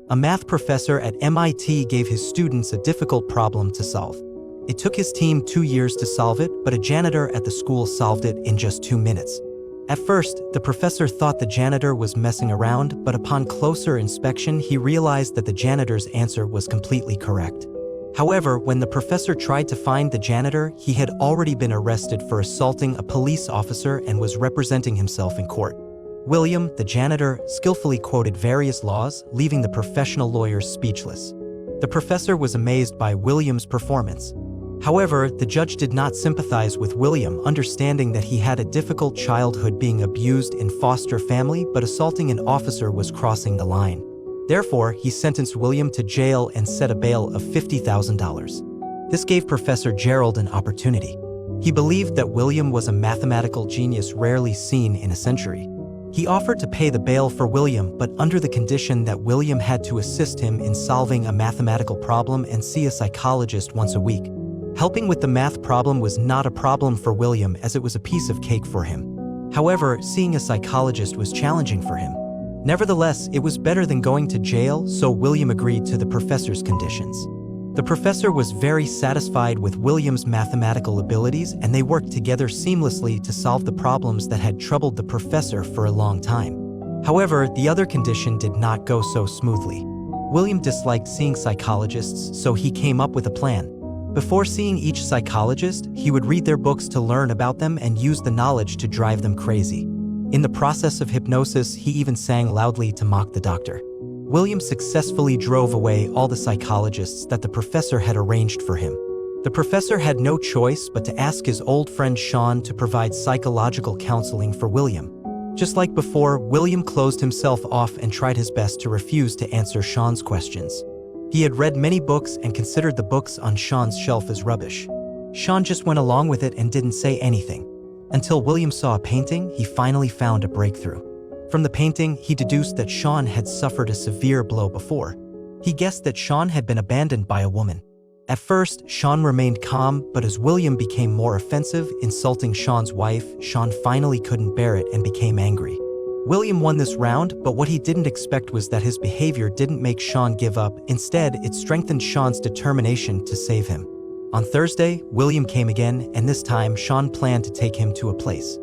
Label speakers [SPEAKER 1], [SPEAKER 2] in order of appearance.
[SPEAKER 1] A math professor at MIT gave his students a difficult problem to solve. It took his team 2 years to solve it, but a janitor at the school solved it in just 2 minutes. At first, the professor thought the janitor was messing around, but upon closer inspection, he realized that the janitor's answer was completely correct. However, when the professor tried to find the janitor, he had already been arrested for assaulting a police officer and was representing himself in court. William, the janitor, skillfully quoted various laws, leaving the professional lawyers speechless. The professor was amazed by William's performance. However, the judge did not sympathize with William, understanding that he had a difficult childhood being abused in foster family, but assaulting an officer was crossing the line. Therefore, he sentenced William to jail and set a bail of $50,000. This gave Professor Gerald an opportunity. He believed that William was a mathematical genius rarely seen in a century. He offered to pay the bail for William, but under the condition that William had to assist him in solving a mathematical problem and see a psychologist once a week. Helping with the math problem was not a problem for William, as it was a piece of cake for him. However, seeing a psychologist was challenging for him. Nevertheless, it was better than going to jail, so William agreed to the professor's conditions. The professor was very satisfied with William's mathematical abilities, and they worked together seamlessly to solve the problems that had troubled the professor for a long time. However, the other condition did not go so smoothly. William disliked seeing psychologists, so he came up with a plan. Before seeing each psychologist, he would read their books to learn about them and use the knowledge to drive them crazy. In the process of hypnosis, he even sang loudly to mock the doctor. William successfully drove away all the psychologists that the professor had arranged for him. The professor had no choice but to ask his old friend Sean to provide psychological counseling for William. Just like before, William closed himself off and tried his best to refuse to answer Sean's questions. He had read many books and considered the books on Sean's shelf as rubbish. Sean just went along with it and didn't say anything. Until William saw a painting, he finally found a breakthrough. From the painting, he deduced that Sean had suffered a severe blow before. He guessed that Sean had been abandoned by a woman. At first, Sean remained calm, but as William became more offensive, insulting Sean's wife, Sean finally couldn't bear it and became angry. William won this round, but what he didn't expect was that his behavior didn't make Sean give up. Instead, it strengthened Sean's determination to save him. On Thursday, William came again, and this time Sean planned to take him to a place.